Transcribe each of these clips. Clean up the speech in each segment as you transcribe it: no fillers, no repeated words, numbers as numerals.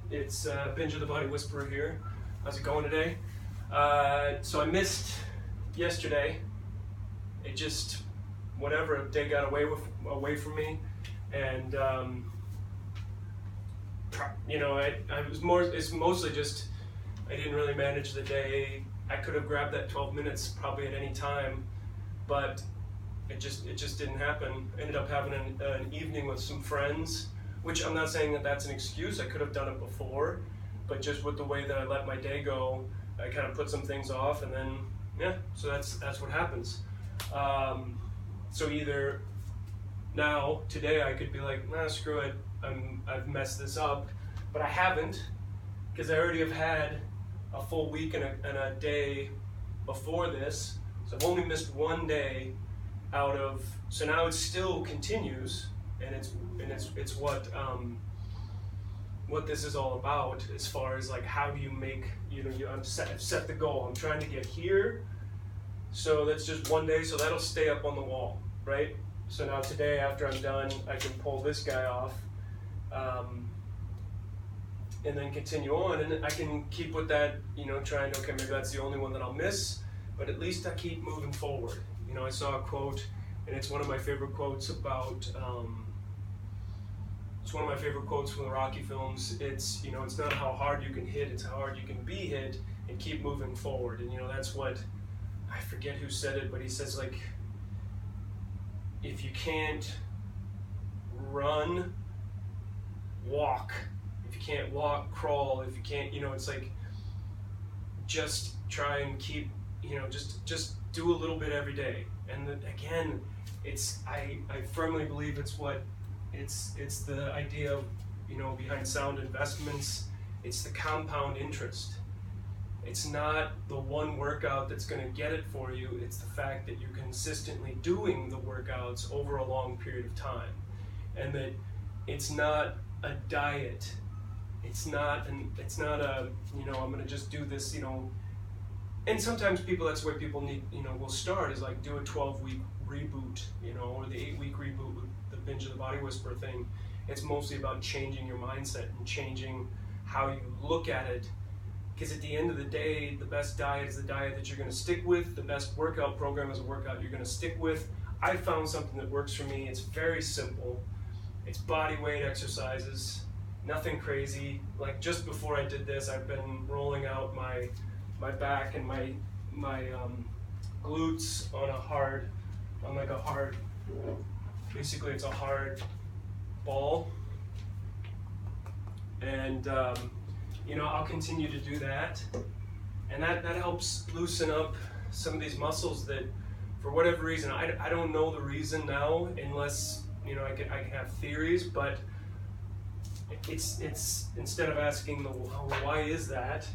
It's Binja the Body Whisperer here. How's it going today? So I missed yesterday. It just, whatever, a day got away from me, and it's mostly just I didn't really manage the day. I could have grabbed that 12 minutes probably at any time, but it just didn't happen. Ended up having an evening with some friends, which I'm not saying that that's an excuse. I could have done it before, but just with the way that I let my day go, I kind of put some things off, and then so that's what happens. So either now today I could be like, nah, screw it, I've messed this up, but I haven't, because I already have had a full week and a day before this. So I've only missed one day out of, so now it still continues, and it's what this is all about, as far as like how do you make, I've set the goal. I'm trying to get here, so that's just one day, so that'll stay up on the wall, right? So now today, after I'm done, I can pull this guy off, and then continue on, and I can keep with that, trying to, okay, maybe that's the only one that I'll miss, but at least I keep moving forward. I saw a quote, and it's one of my favorite quotes about, it's one of my favorite quotes from the Rocky films. It's, it's not how hard you can hit, it's how hard you can be hit and keep moving forward. And that's what, I forget who said it, but he says, like, if you can't run, walk. If you can't walk, crawl. If you can't, it's like, just try and keep, just do a little bit every day. And then, again, I firmly believe it's the idea of, behind sound investments. It's the compound interest. It's not the one workout that's going to get it for you. It's the fact that you're consistently doing the workouts over a long period of time, and that it's not a diet. It's not a, I'm going to just do this, and sometimes that's where people need, will start, is like do a 12-week reboot, or the 8-week reboot with the Binja the Body Whisperer thing. It's mostly about changing your mindset and changing how you look at it. Because at the end of the day, the best diet is the diet that you're going to stick with. The best workout program is a workout you're going to stick with. I found something that works for me. It's very simple. It's body weight exercises, nothing crazy. Like just before I did this, I've been rolling out my back and my glutes on a hard, basically it's a hard ball, and I'll continue to do that, and that helps loosen up some of these muscles that, for whatever reason, I don't know the reason now, unless I can have theories, but it's instead of asking why is that,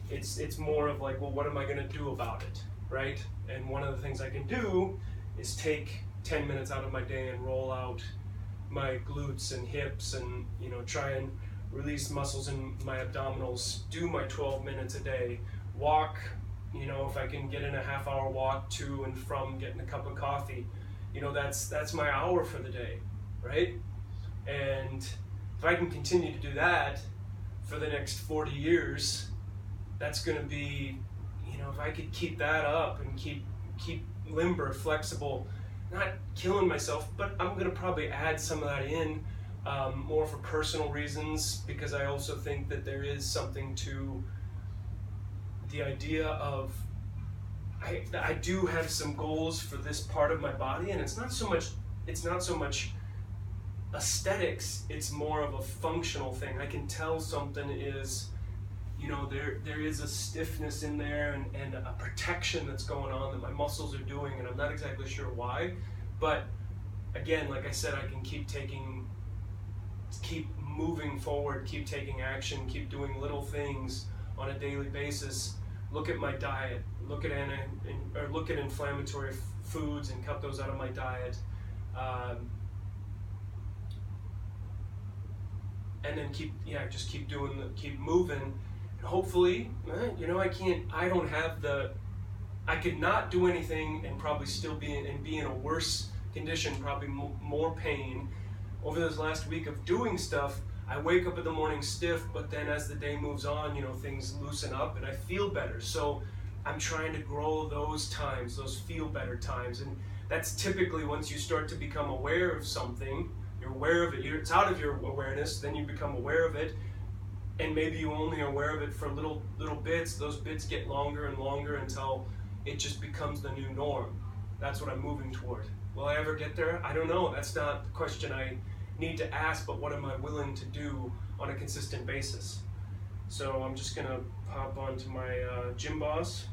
it's more of like, well, what am I going to do about it, right? And one of the things I can do is take 10 minutes out of my day and roll out my glutes and hips, and try and release muscles in my abdominals, do my 12 minutes a day, walk, if I can get in a half-hour walk to and from getting a cup of coffee, that's my hour for the day, right? And if I can continue to do that for the next 40 years, that's going to be, if I could keep that up and keep limber, flexible, not killing myself, but I'm going to probably add some of that in, more for personal reasons, because I also think that there is something to the idea of, I do have some goals for this part of my body, and it's not so much aesthetics, it's more of a functional thing. I can tell something is, there is a stiffness in there and a protection that's going on that my muscles are doing, and I'm not exactly sure why, but again, like I said, I can keep moving forward, keep taking action, keep doing little things on a daily basis. Look at my diet, look at inflammatory foods and cut those out of my diet, and then keep moving. And hopefully, I could not do anything and probably still be in a worse condition, probably more pain. Over this last week of doing stuff, I wake up in the morning stiff, but then as the day moves on, you know, things loosen up and I feel better. So I'm trying to grow those times, those feel better times. And that's typically once you start to become aware of something, you're aware of it, it's out of your awareness, then you become aware of it, and maybe you only are aware of it for little bits. Those bits get longer and longer until it just becomes the new norm. That's what I'm moving toward. Will I ever get there? I don't know. That's not the question I need to ask, but what am I willing to do on a consistent basis? So I'm just gonna hop onto my Gym Boss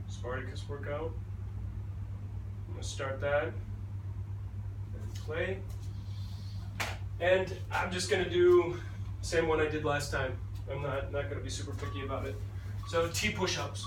Spartacus workout. I'm gonna start that and play. And I'm just gonna do the same one I did last time. I'm not gonna be super picky about it. So T-Pushups.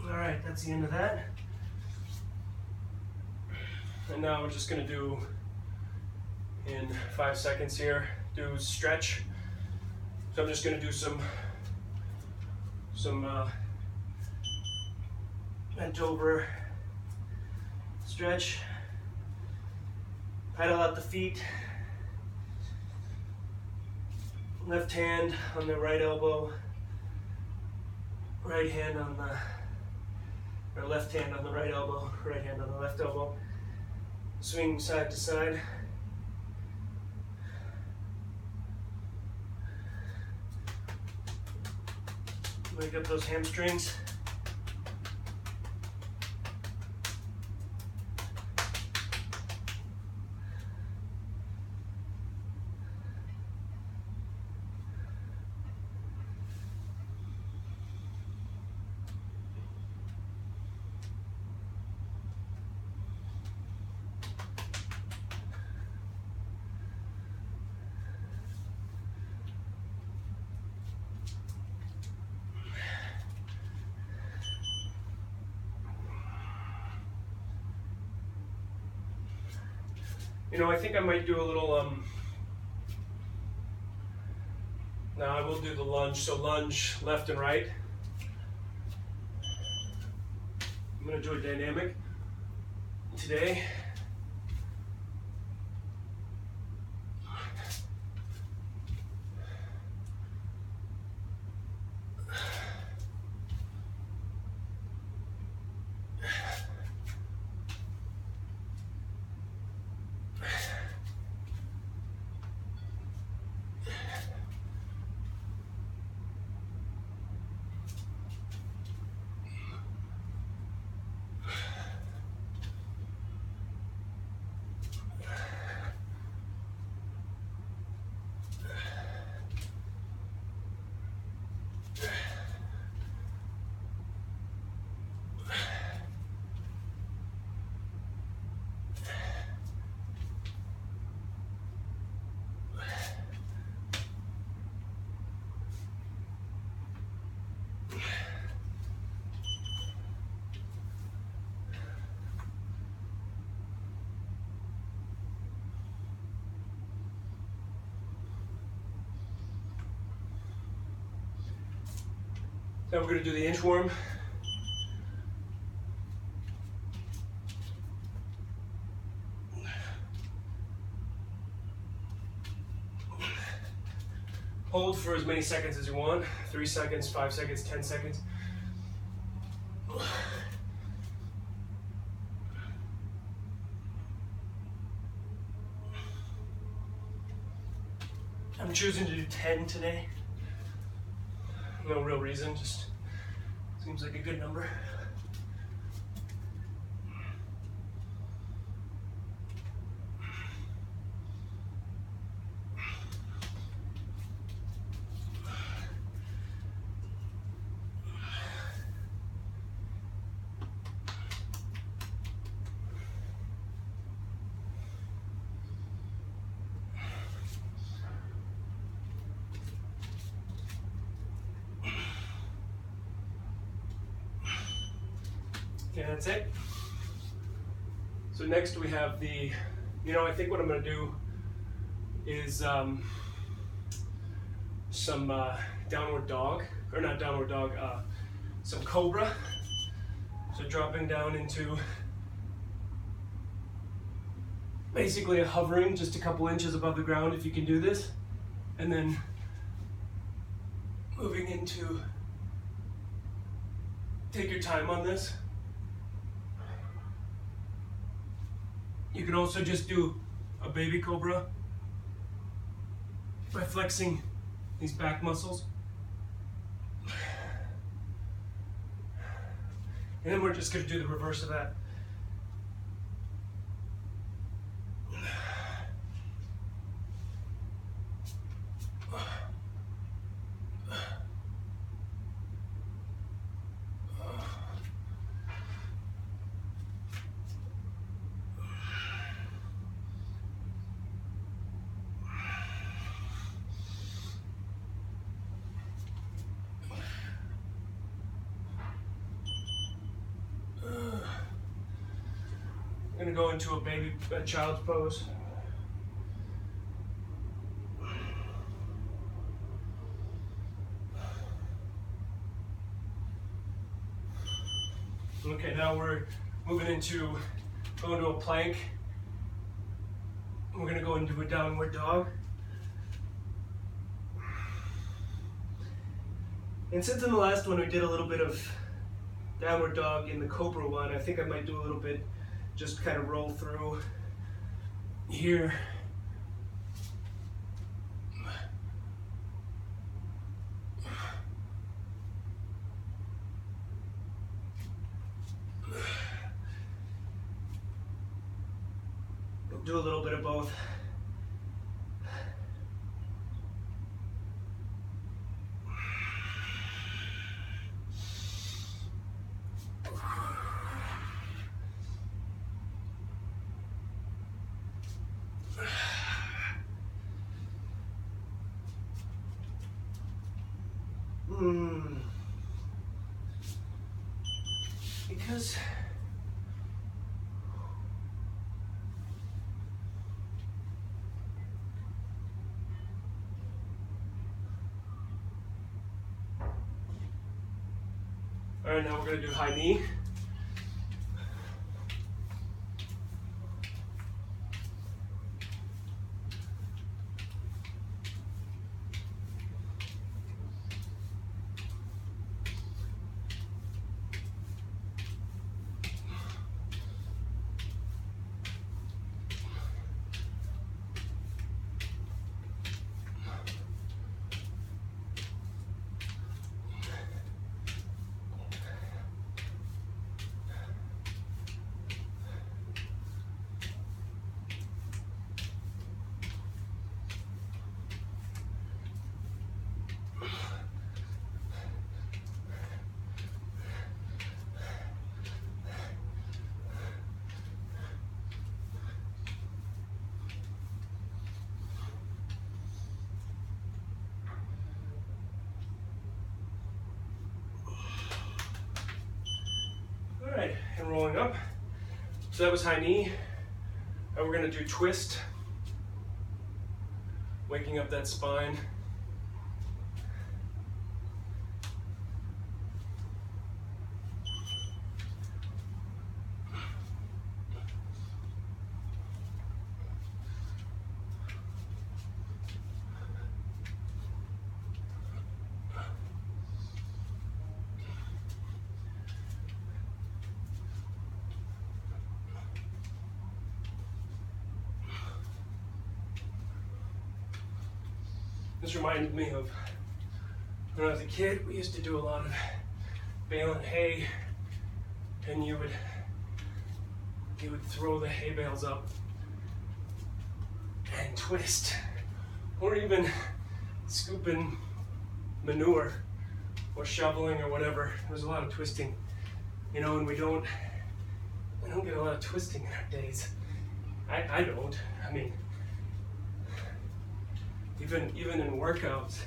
Alright, that's the end of that. And now we're just going to do, in 5 seconds here, do stretch. So I'm just going to do some bent over stretch. Pedal out the feet. Left hand on the right elbow. Right hand on the, or left hand on the right elbow, right hand on the left elbow. Swing side to side. Wake up those hamstrings. You know, I think I might do a little, now I will do the lunge, so lunge left and right. I'm going to do a dynamic today. Now we're going to do the inchworm. Hold for as many seconds as you want. 3 seconds, 5 seconds, 10 seconds. I'm choosing to do 10 today. No real reason, just seems like a good number. Okay, that's it. So next we have the, I think what I'm going to do is some downward dog, or not downward dog, some Cobra. So dropping down into basically a hovering just a couple inches above the ground if you can do this, and then moving into, take your time on this. You can also just do a baby Cobra by flexing these back muscles. And then we're just going to do the reverse of that. I'm going to go into a child's pose. Okay, now we're moving into going to a plank. We're going to go into a downward dog. And since in the last one we did a little bit of downward dog in the Cobra one, I think I might do a little bit, just kind of roll through here. We'll do a little bit of both. Because all right, now we're going to do high knee. All right, and rolling up. So that was high knee. Now we're going to do twist, waking up that spine. This reminded me of when I was a kid. We used to do a lot of baling hay, and you would throw the hay bales up and twist, or even scooping manure or shoveling or whatever. There's a lot of twisting, you know, and we don't get a lot of twisting in our days. I don't. I mean, even in workouts,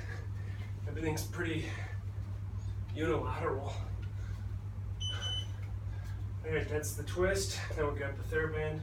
everything's pretty unilateral. All right, that's the twist. Now we've got the Thera-band.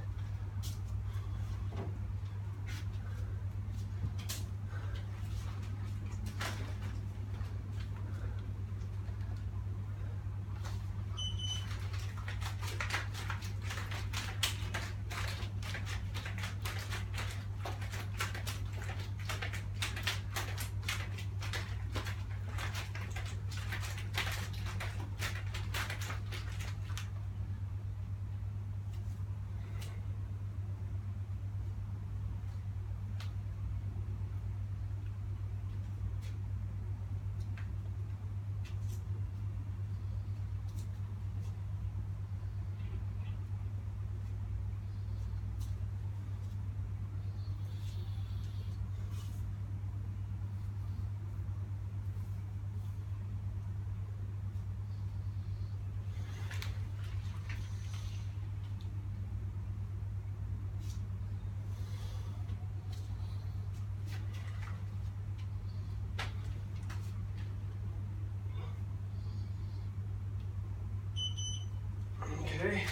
Okay,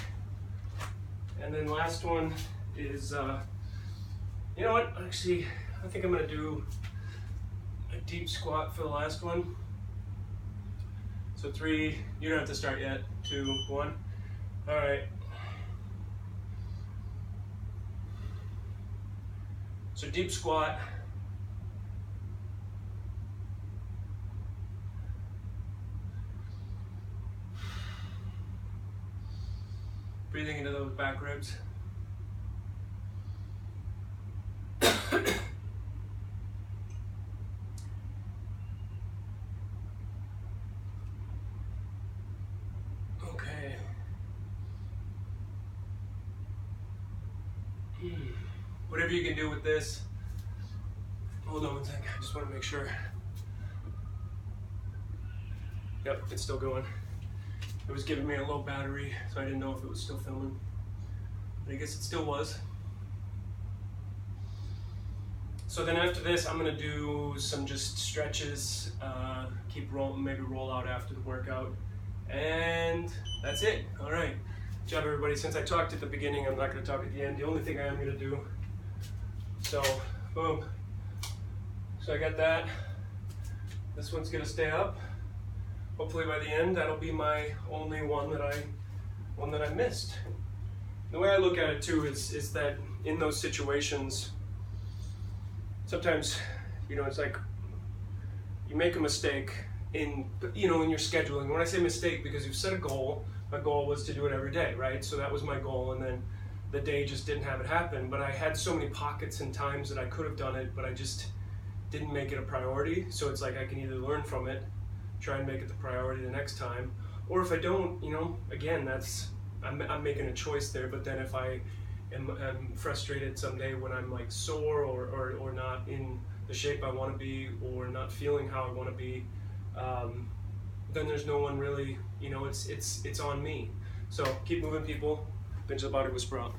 and then last one is, you know what, actually, I think I'm going to do a deep squat for the last one. So 3, you don't have to start yet, 2, 1, all right. So deep squat. Breathing into those back ribs. Okay. Whatever you can do with this. Hold on one second, I just want to make sure. Yep, it's still going. It was giving me a low battery, so I didn't know if it was still filming. But I guess it still was. So then after this, I'm gonna do some just stretches, keep rolling, maybe roll out after the workout. And that's it. All right. Good job, everybody. Since I talked at the beginning, I'm not gonna talk at the end. The only thing I am gonna do. So, boom. So I got that. This one's gonna stay up. Hopefully by the end, that'll be my only one that I missed. The way I look at it too is that in those situations, sometimes, you know, it's like you make a mistake in your scheduling. When I say mistake, because you've set a goal, my goal was to do it every day, right? So that was my goal, and then the day just didn't have it happen. But I had so many pockets and times that I could have done it, but I just didn't make it a priority. So it's like I can either learn from it, try and make it the priority the next time, or if I don't, you know, again, I'm making a choice there. But then if I am frustrated someday when I'm like sore or not in the shape I want to be, or not feeling how I want to be, then there's no one really, you know, it's on me. So keep moving, people. Binja the Body Whisperer out.